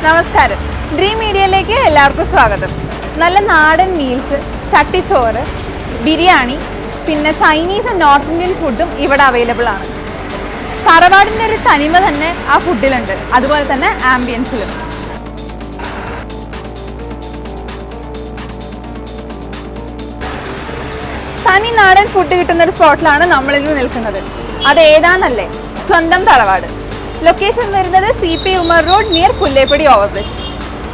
നമസ്കാരം, ഡ്രീം മീഡിയയിലേക്ക് എല്ലാവർക്കും സ്വാഗതം. നല്ല നാടൻ മീൽസ്, ചട്ടിച്ചോറ്, ബിരിയാണി, പിന്നെ ചൈനീസ് ആൻഡ് നോർത്ത് ഇന്ത്യൻ ഫുഡും ഇവിടെ അവൈലബിൾ ആണ്. തറവാടിൻ്റെ ഒരു തനിമ തന്നെ ആ ഫുഡിലുണ്ട്, അതുപോലെ തന്നെ ആംബിയൻസിലും. തനി നാടൻ ഫുഡ് കിട്ടുന്ന ഒരു സ്പോട്ടിലാണ് നമ്മളിന്ന് നിൽക്കുന്നത്. അത് ഏതാന്നല്ലേ? സ്വന്തം തറവാട്. ലൊക്കേഷൻ വരുന്നത് CP Umar road near Pullepady overbridge.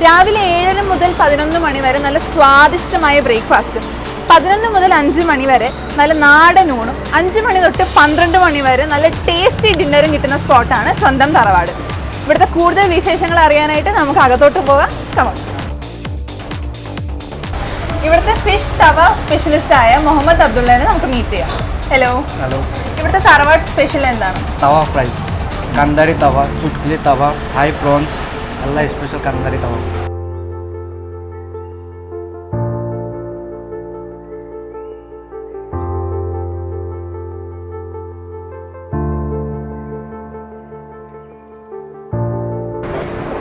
രാവിലെ 7:30 മുതൽ 11 മണി വരെ നല്ല സ്വാദിഷ്ടമായ ബ്രേക്ക്ഫാസ്റ്റും, 11 മുതൽ 5 മണി വരെ നല്ല നാടൻ ഊണും, 5 മണി തൊട്ട് 12 മണി വരെ നല്ല ടേസ്റ്റി ഡിന്നറും കിട്ടുന്ന സ്പോട്ടാണ് സ്വന്തം തറവാട്. ഇവിടുത്തെ കൂടുതൽ വിശേഷങ്ങൾ അറിയാനായിട്ട് നമുക്ക് അകത്തോട്ട് പോകാം. കമോൺ. ഇവിടുത്തെ ഫിഷ് തവ സ്പെഷ്യലിസ്റ്റ് ആയ മുഹമ്മദ് അബ്ദുള്ളനെ നമുക്ക് മീറ്റ് ചെയ്യാം. ഹലോ. ഇവിടുത്തെ തറവാട് സ്പെഷ്യൽ എന്താണ്? തവ ഫ്രൈ, കന്താരി തവ, ചുട്കിലി തവ, ഹൈ പ്രോൺസ്, എല്ലാ സ്പെഷ്യൽ കന്താരി തവ.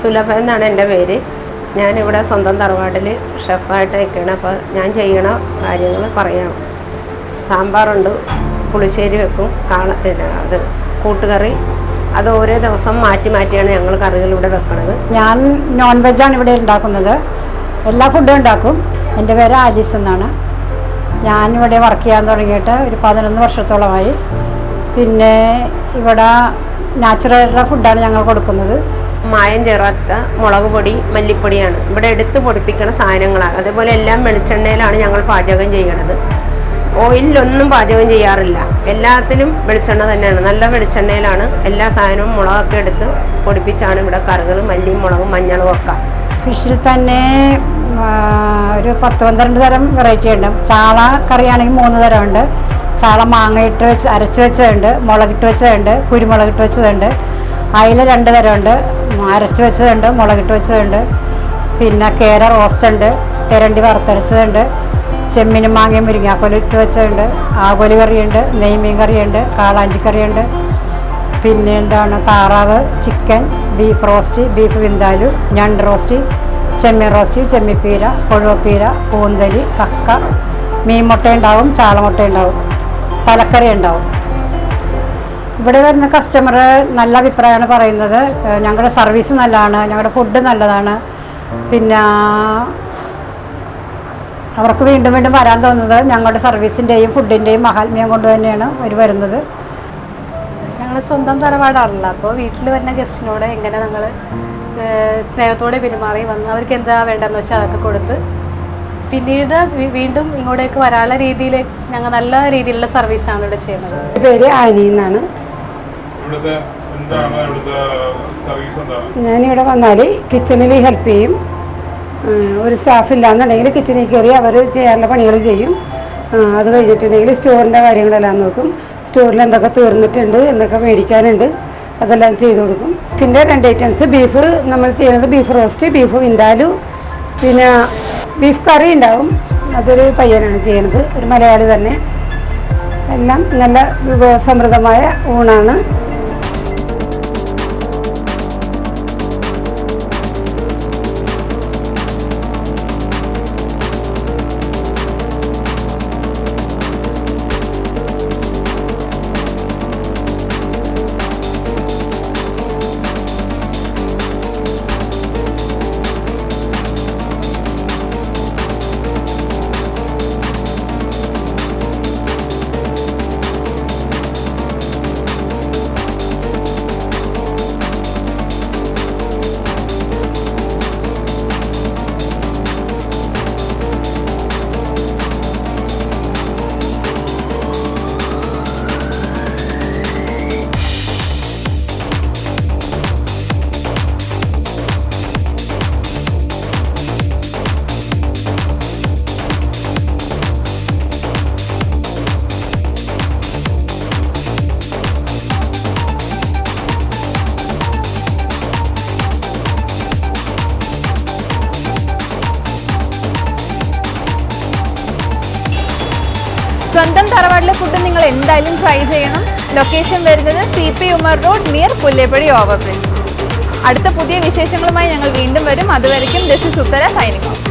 സുലഭ എന്നാണ് എൻ്റെ പേര്. ഞാനിവിടെ സ്വന്തം തറവാട്ടിൽ ഷെഫായിട്ട് നിൽക്കുകയാണ്. അപ്പോൾ ഞാൻ ചെയ്യണ കാര്യങ്ങൾ പറയാം. സാമ്പാറുണ്ട്, പുളിശ്ശേരി വെക്കും, അത് കൂട്ടുകറി, അത് ഓരോ ദിവസം മാറ്റി മാറ്റിയാണ് ഞങ്ങൾ കറികൾ ഇവിടെ വെക്കുന്നത്. ഞാൻ നോൺ വെജാണ് ഇവിടെ ഉണ്ടാക്കുന്നത്. എല്ലാ ഫുഡും ഉണ്ടാക്കും. എൻ്റെ പേര് ആലീസ് എന്നാണ്. ഞാനിവിടെ വർക്ക് ചെയ്യാൻ തുടങ്ങിയിട്ട് ഒരു 11 വർഷത്തോളമായി. പിന്നെ ഇവിടെ നാച്ചുറൽ ഫുഡാണ് ഞങ്ങൾ കൊടുക്കുന്നത്. മായം ചേർത്ത മുളക് പൊടി, മല്ലിപ്പൊടിയാണ് ഇവിടെ എടുത്ത് പൊടിപ്പിക്കുന്ന സാധനങ്ങളാണ്. അതേപോലെ എല്ലാം വെളിച്ചെണ്ണയിലാണ് ഞങ്ങൾ പാചകം ചെയ്യണത്. ഓയിലൊന്നും പാചകം ചെയ്യാറില്ല. എല്ലാത്തിലും വെളിച്ചെണ്ണ തന്നെയാണ്. നല്ല വെളിച്ചെണ്ണയിലാണ് എല്ലാ സാധനവും മുളകൊക്കെ എടുത്ത് പൊടിപ്പിച്ചാണ് ഇവിടെ കറികൾ, മല്ലിയും മുളകും മഞ്ഞളും ഒക്കെ. ഫിഷിൽ തന്നെ ഒരു 10-12 തരം വെറൈറ്റി ഉണ്ട്. ചാള കറിയാണെങ്കിൽ 3 തരമുണ്ട്. ചാള മാങ്ങയിട്ട് അരച്ച് വെച്ചതുണ്ട്, മുളകിട്ട് വെച്ചതുണ്ട്, കുരുമുളകിട്ട് വെച്ചതുണ്ട്. അയില 2 തരമുണ്ട്, അരച്ച് വെച്ചതുണ്ട്, മുളകിട്ട് വെച്ചതുണ്ട്. പിന്നെ കേര റോസ്റ്റ് ഉണ്ട്, തെരണ്ടി വറുത്തരച്ചതുണ്ട്, ചെമ്മീനും മാങ്ങയും മുരിങ്ങാക്കോലിട്ട് വെച്ചതുണ്ട്, ആകോലി കറിയുണ്ട്, നെയ്മീൻ കറിയുണ്ട്, കാളാഞ്ചി കറിയുണ്ട്. പിന്നെ എന്താണ് താറാവ്, chicken, beef roast, beef vindaloo, ഞണ്ട് റോസ്റ്റ്, ചെമ്മീൻ റോസ്റ്റ്, ചെമ്മിപ്പീര, കൊഴുവപ്പീര, കൂന്തലി, കക്ക, മീൻ മുട്ട ഉണ്ടാവും, ചാളമുട്ട ഉണ്ടാവും, തലക്കറി ഉണ്ടാവും. ഇവിടെ വരുന്ന കസ്റ്റമർ നല്ല അഭിപ്രായമാണ് പറയുന്നത്. ഞങ്ങളുടെ സർവീസ് നല്ലതാണ്, ഞങ്ങളുടെ ഫുഡ് നല്ലതാണ്. പിന്നെ അവർക്ക് വീണ്ടും വീണ്ടും വരാൻ തോന്നുന്നത് ഞങ്ങളുടെ സർവീസിൻ്റെയും ഫുഡിൻ്റെയും മഹാത്മ്യം കൊണ്ട് തന്നെയാണ് അവർ വരുന്നത്. ഞങ്ങൾ സ്വന്തം തറവാടാണല്ലോ. അപ്പോൾ വീട്ടിൽ വരുന്ന ഗസ്റ്റിനോട് എങ്ങനെ ഞങ്ങൾ സ്നേഹത്തോടെ പെരുമാറി വന്ന് അവർക്ക് എന്താ വേണ്ടതെന്ന് വെച്ചാൽ അതൊക്കെ കൊടുത്ത് പിന്നീട് വീണ്ടും ഇങ്ങോട്ടേക്ക് വരാനുള്ള രീതിയിൽ ഞങ്ങൾ നല്ല രീതിയിലുള്ള സർവീസാണ് ഇവിടെ ചെയ്യുന്നത്. എൻ്റെ പേര് ആനി എന്നാണ്. ഞാനിവിടെ വന്നാൽ കിച്ചണിൽ ഹെൽപ്പ് ചെയ്യും. ഒരു സ്റ്റാഫ് ഇല്ലാന്നുണ്ടെങ്കിൽ കിച്ചണിൽ കയറി അവർ ചെയ്യാനുള്ള പണികൾ ചെയ്യും. അത് കഴിഞ്ഞിട്ടുണ്ടെങ്കിൽ സ്റ്റോറിൻ്റെ കാര്യങ്ങളെല്ലാം നോക്കും. സ്റ്റോറിൽ എന്തൊക്കെ തീർന്നിട്ടുണ്ട്, എന്തൊക്കെ മേടിക്കാനുണ്ട്, അതെല്ലാം ചെയ്ത് കൊടുക്കും. പിന്നെ 2 ഐറ്റംസ് ബീഫ് നമ്മൾ ചെയ്യുന്നത് ബീഫ് റോസ്റ്റ്, ബീഫ് വിന്താലു, പിന്നെ ബീഫ് കറി ഉണ്ടാവും. അതൊരു പയ്യനാണ് ചെയ്യണത്, ഒരു മലയാളി തന്നെ. എല്ലാം നല്ല വിഭവസമൃദ്ധമായ ഊണാണ്. സ്വന്തം തറവാട്ടിലെ ഫുഡ് നിങ്ങൾ എന്തായാലും ട്രൈ ചെയ്യണം. ലൊക്കേഷൻ വരുന്നത് CP Umar road near Pullepady overbridge. അടുത്ത പുതിയ വിശേഷങ്ങളുമായി ഞങ്ങൾ വീണ്ടും വരും. അതുവരെയ്ക്കും this is Uthara signing of.